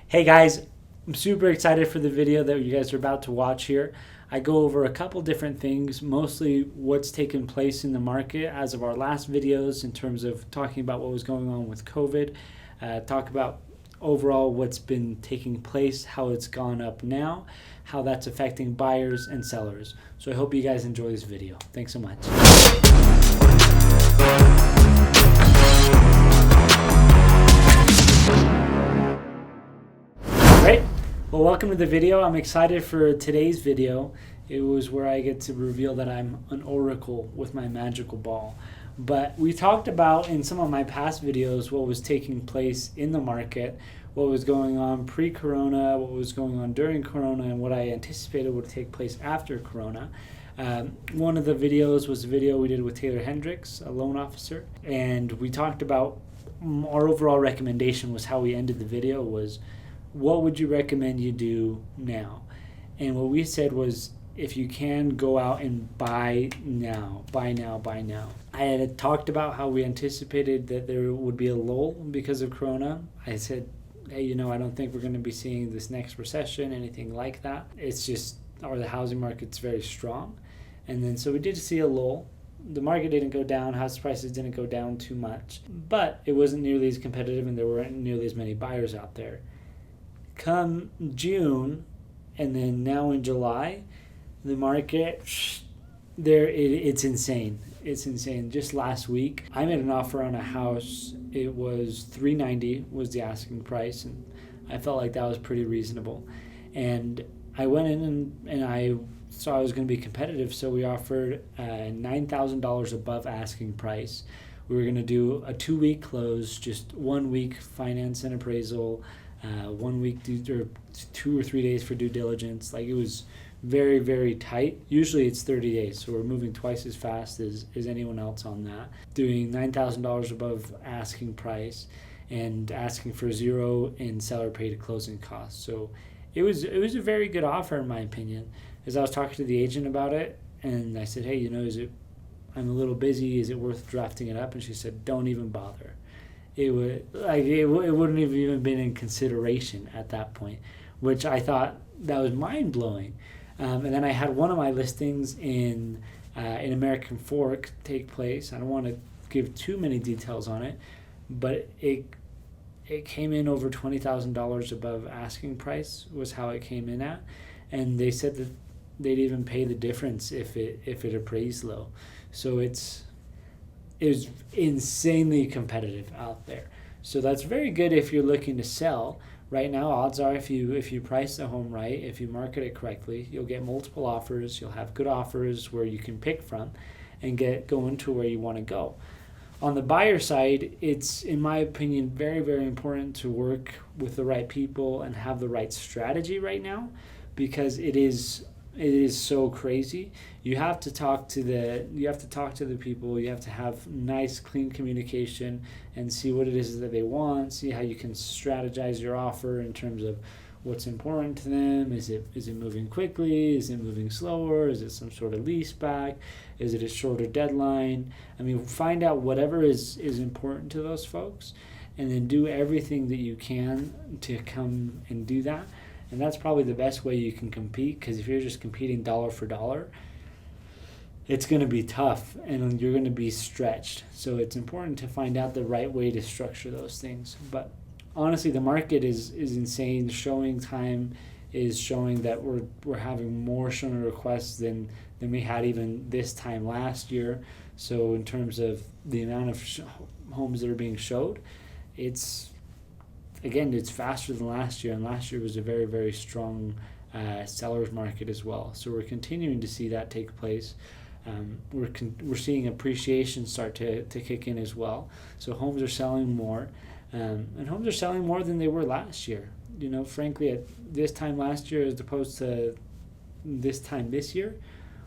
Hey guys, I'm super excited for the video that you guys are about to watch here. I go over a couple different things, mostly what's taken place in the market as of our last videos in terms of talking about what was going on with COVID, talk about overall what's been taking place, how it's gone up now, how that's affecting buyers and sellers. So I hope you guys enjoy this video. Thanks so much. Great. Well, welcome to the video. I'm excited for today's video. It was where I get to reveal that I'm an oracle with my magical ball. But we talked about in some of my past videos what was taking place in the market, what was going on pre-corona, what was going on during corona, and what I anticipated would take place after corona. One of the videos was a video we did with Taylor Hendricks, a loan officer, and we talked about our overall recommendation was how we ended the video was, what would you recommend you do now? And what we said was, if you can, go out and buy now, buy now, buy now. I had talked about how we anticipated that there would be a lull because of Corona. I said, hey, I don't think we're going to be seeing this next recession, anything like that. It's just, the housing market's very strong. And then so we did see a lull. The market didn't go down, house prices didn't go down too much, but it wasn't nearly as competitive and there weren't nearly as many buyers out there. Come June, and then now in July, the market, it's insane. It's insane. Just last week, I made an offer on a house. It was $390 was the asking price, and I felt like that was pretty reasonable. And I went in and I saw I was going to be competitive, so we offered $9,000 above asking price. We were going to do a 2-week close, just 1 week finance and appraisal, 1 week or 2 or 3 days for due diligence. Like, it was very, very tight. Usually it's 30 days, so we're moving twice as fast as anyone else on that. Doing $9,000 above asking price and asking for zero in seller paid closing costs. So it was a very good offer in my opinion. As I was talking to the agent about it, and I said, hey, I'm a little busy. Is it worth drafting it up? And she said, don't even bother. It wouldn't have even been in consideration at that point, which I thought that was mind blowing. And then I had one of my listings in American Fork take place. I don't want to give too many details on it, but it came in over $20,000 above asking price was how it came in at, and they said that they'd even pay the difference if it appraised low. So it was insanely competitive out there. So that's very good if you're looking to sell. Right now, odds are if you price the home right, if you market it correctly, you'll get multiple offers. You'll have good offers where you can pick from and go into where you want to go. On the buyer side, it's, in my opinion, very, very important to work with the right people and have the right strategy right now, because it is so crazy. You have to talk to the people. You have to have nice, clean communication and see what it is that they want. See how you can strategize your offer in terms of what's important to them. Is it moving quickly? Is it moving slower? Is it some sort of lease back? Is it a shorter deadline? Find out whatever is important to those folks, and then do everything that you can to come and do that. And that's probably the best way you can compete, because if you're just competing dollar for dollar, it's going to be tough and you're going to be stretched. So it's important to find out the right way to structure those things. But honestly, the market is insane. Showing time is showing that we're having more showing requests than we had even this time last year. So in terms of the amount of homes that are being showed, it's faster than last year, and last year was a very, very strong seller's market as well. So we're continuing to see that take place. We're seeing appreciation start to kick in as well. So homes are selling more, and homes are selling more than they were last year. Frankly, at this time last year as opposed to this time this year,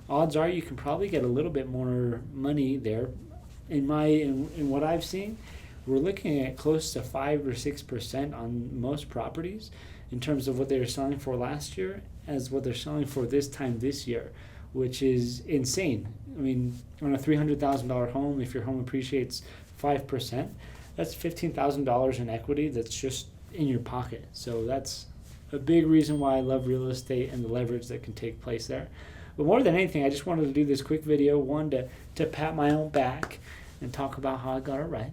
odds are you can probably get a little bit more money there. In what I've seen, we're looking at close to 5 or 6% on most properties in terms of what they were selling for last year as what they're selling for this time this year, which is insane. On a $300,000 home, if your home appreciates 5%, that's $15,000 in equity that's just in your pocket. So that's a big reason why I love real estate and the leverage that can take place there. But more than anything, I just wanted to do this quick video, one to pat my own back and talk about how I got it right.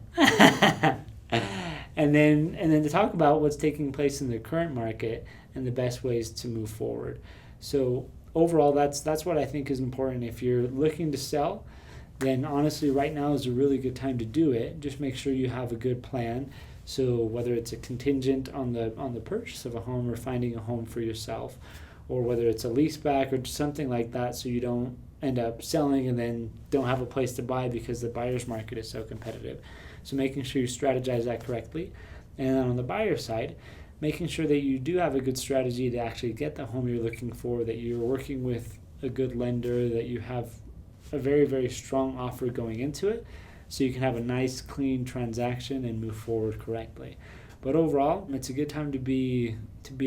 and then to talk about what's taking place in the current market and the best ways to move forward. So overall, that's what I think is important. If you're looking to sell, then honestly right now is a really good time to do it. Just make sure you have a good plan. So whether it's a contingent on the purchase of a home or finding a home for yourself, or whether it's a lease back or something like that, so you don't end up selling and then don't have a place to buy because the buyer's market is so competitive. So making sure you strategize that correctly. And then on the buyer side, making sure that you do have a good strategy to actually get the home you're looking for, that you're working with a good lender, that you have a very, very strong offer going into it, so you can have a nice, clean transaction and move forward correctly. But overall, it's a good time to be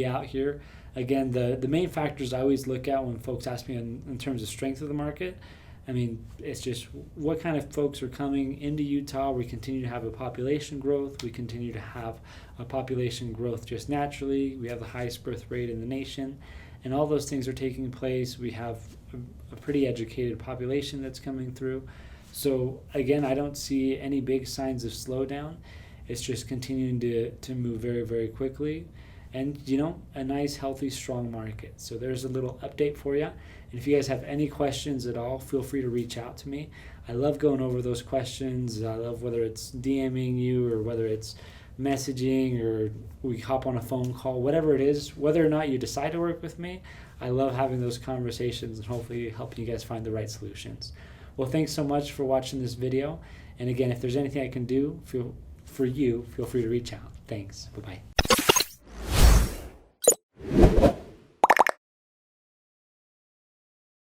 out here. Again, the main factors I always look at when folks ask me in terms of strength of the market, I mean, it's just what kind of folks are coming into Utah. We continue to have a population growth. We continue to have a population growth just naturally. We have the highest birth rate in the nation, and all those things are taking place. We have a pretty educated population that's coming through. So again, I don't see any big signs of slowdown. It's just continuing to move very, very quickly. And, a nice, healthy, strong market. So there's a little update for you. And if you guys have any questions at all, feel free to reach out to me. I love going over those questions. I love whether it's DMing you or whether it's messaging or we hop on a phone call, whatever it is, whether or not you decide to work with me. I love having those conversations and hopefully helping you guys find the right solutions. Well, thanks so much for watching this video. And again, if there's anything I can do feel free to reach out. Thanks. Bye-bye.